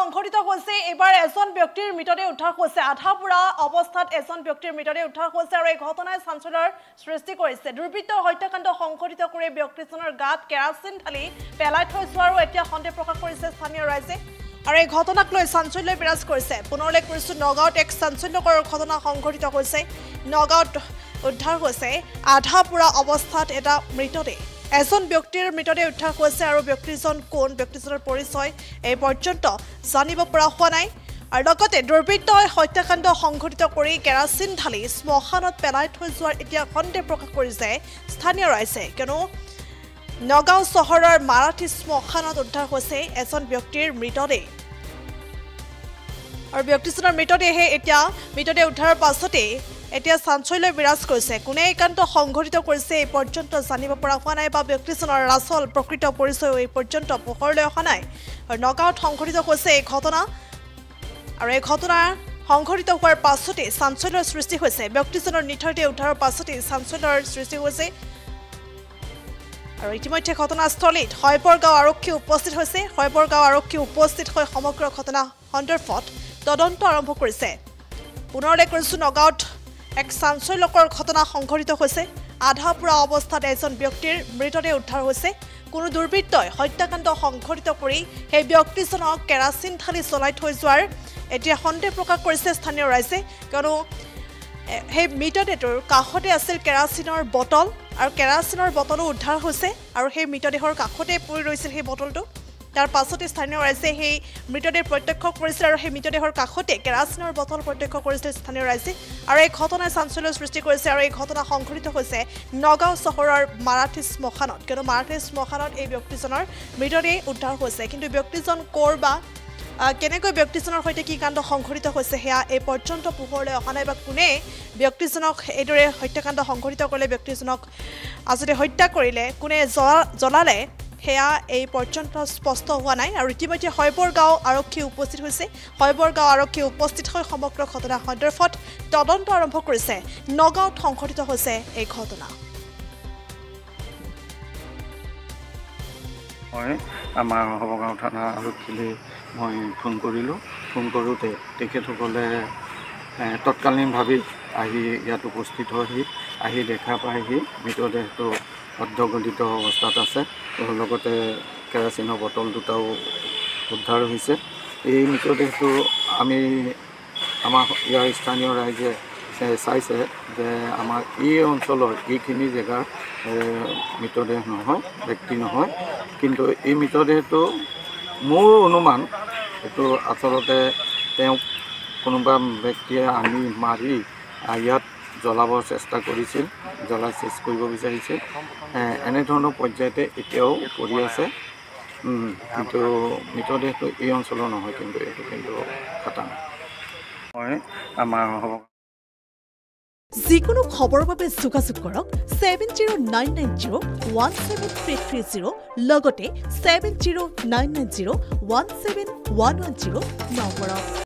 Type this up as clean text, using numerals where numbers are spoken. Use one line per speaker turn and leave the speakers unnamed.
সংঘটিত হৈছে এবাৰ এজন ব্যক্তিৰ মৃতদেহ উদ্ধাৰ হৈছে আধা পুৰা অৱস্থাত এজন ব্যক্তিৰ মৃতদেহ উদ্ধাৰ হৈছে আৰু এই ঘটনাই চাঞ্চল্যৰ সৃষ্টি কৰিছে দুৰ্বৃত্ত হত্যাকাণ্ড সংঘটিত কৰি ব্যক্তিজনৰ গাত কেৰাচিন ঢালি পেলাই থৈ যোৱাৰো এতিয়া সন্দেহ প্ৰকাশ কৰিছে স্থানীয় ৰাইজে আৰু এই ঘটনাক লৈ চাঞ্চল্য বিৰাজ কৰিছে পুনৰলে কৰিছো নগাঁৱত এক চাঞ্চল্যকৰ ঘটনা সংঘটিত হৈছে নগাঁৱত উদ্ধাৰ হৈছে আধা পুৰা অৱস্থাত এটা মৃতদেহ এজন ব্যক্তিৰ মৃতদেহ উদ্ধাৰ হৈছে আৰু ব্যক্তিজন কোন ব্যক্তিজনৰ পৰিচয় এই পৰ্যন্ত জানিব পৰা হোৱা নাই আৰু লগতে দুৰ্বৃত্তই হত্যাকাণ্ড সংঘটিত কৰি কেৰাচিন ঢালি শ্মশানত পেলাই থৈ যোৱাৰ এতিয়া সন্দেহ প্ৰকাশ কৰিছে স্থানীয় ৰাইজে কিয়নো নগাঁও চহৰৰ মাৰাঠী শ্মশানত উদ্ধাৰ হৈছে এজন ব্যক্তিৰ মৃতদেহ আৰু ব্যক্তিজনৰ মৃতদেহে এতিয়া মৃতদেহ উদ্ধাৰৰ পাছতে এতিয়া চাঞ্চল্য বিৰাজ কৰিছে কোনে একান্ত সংঘটিত কৰিছে এই পৰ্যন্ত জানিব পৰা হোৱা নাই বা ব্যক্তিজনৰ ৰাচল প্ৰকৃত পৰিচয় এই পৰ্যন্ত পোহৰলৈ অহা নাই আৰু নগাঁৱত সংঘটিত হৈছে এই ঘটনা আৰু এই ঘটনা সংঘটিত হোৱাৰ পাছতে চাঞ্চল্যৰ সৃষ্টি হৈছে ব্যক্তিজনৰ নিথৰদেহ উদ্ধাৰৰ পাছতে চাঞ্চল্যৰ সৃষ্টি হৈছে আৰু ইতিমধ্যে ঘটনাস্থলীত হয়পৰগাঁও আৰক্ষী উপস্থিত হৈছে হয়পৰগাঁও আৰক্ষী উপস্থিত হৈ সমগ্ৰ ঘটনা সন্দৰ্ভত তদন্ত আৰম্ভ কৰিছে পুনৰলে কৰিছো নগাঁৱত এক চাঞ্চল্যকৰ ঘটনা সংঘটিত হৈছে আধা পুৰা অৱস্থাত এজন ব্যক্তিৰ মৃতদেহ উদ্ধাৰ হৈছে কোনো দুৰ্বৃত্তই হত্যাকাণ্ড সংঘটিত কৰি সেই ব্যক্তিজনক কেৰাচিন ঢালি চলাই থৈ যোৱাৰ এতিয়া সন্দেহ প্ৰকাশ কৰিছে স্থানীয় ৰাইজে কিয়নো সেই মৃতদেহটোৰ কাষতে আছিল কেৰাচিনৰ বটল আৰু কেৰাচিনৰ বটলো উদ্ধাৰ হৈছে আৰু সেই মৃতদেহৰ কাষতে পৰি ৰৈছিল সেই বটলটো তাৰ পাছতে স্থানীয় ৰাইজে সেই মৃতদেহ প্ৰত্যক্ষ কৰিছিল আৰু সেই মৃতদেহৰ কাষতে কেৰাচিনৰ বটল প্ৰত্যক্ষ কৰিছিল স্থানীয় ৰাইজে আৰু এই ঘটনাই চাঞ্চল্যৰ সৃষ্টি কৰিছে আৰু এই ঘটনা সংঘটিত হৈছে নগাঁও চহৰৰ মাৰাঠী শ্মশানত কিয়নো মাৰাঠী শ্মশানত এই ব্যক্তিজনৰ মৃতদেহ উদ্ধাৰ হৈছে কিন্তু ব্যক্তিজন ক'ৰ বা কেনেকৈ ব্যক্তিজনৰ সৈতে কি কাণ্ড সংঘটিত হৈছে সেয়া এই পৰ্যন্ত পোহৰলৈ অহা নাই বা কোনে ব্যক্তিজনক এইদৰে হত্যাকাণ্ড সংঘটিত কৰিলে ব্যক্তিজনক আজতে হত্যা কৰিলে কোনে জ্বলালে সেয়া এই পৰ্যন্ত স্পষ্ট হোৱা নাই আৰু ইতিমধ্যে হয়পৰগাঁও আৰক্ষী উপস্থিত হৈছে হয়পৰগাঁও আৰক্ষী উপস্থিত হৈ সমগ্ৰ ঘটনা সন্দৰ্ভত তদন্ত আৰম্ভ কৰিছে নগাঁৱত সংঘটিত হৈছে এই ঘটনা
মই আমাৰ হবগাঁও থানা আৰক্ষীলৈ মই ফোন কৰিলোঁ ফোন কৰোঁতে তেখেতসকলে তৎকালীনভাৱে আহি ইয়াত উপস্থিত হয়হি আহি দেখা পায়হি মৃতদেহটো অৰ্ধগলিত অৱস্থাত আছে লগতে কেৰাচিনৰ বটল দুটাও উদ্ধাৰ হৈছে এই মৃতদেহটো আমি আমাৰ ইয়াৰ স্থানীয় ৰাইজে চাইছে যে আমাৰ এই অঞ্চলৰ এইখিনি জেগাৰ মৃতদেহ নহয় ব্যক্তি নহয় কিন্তু এই মৃতদেহটো মোৰ অনুমান এইটো আচলতে তেওঁক কোনোবা ব্যক্তিয়ে আনি মাৰি ইয়াত জ্বলাবৰ চেষ্টা কৰিছিল জ্বলাই চেষ্টা কৰিব বিচাৰিছিল এনেধৰণৰ পৰ্যায়তে এতিয়াও কৰি আছে কিন্তু মৃতদেহটো এই অঞ্চলৰ নহয় কিন্তু এইটো কিন্তু খাটাং মই আমাৰ
যিকোনো খবৰৰ বাবে যোগাযোগ কৰক 7099017330 লগতে 7099017110 নম্বৰত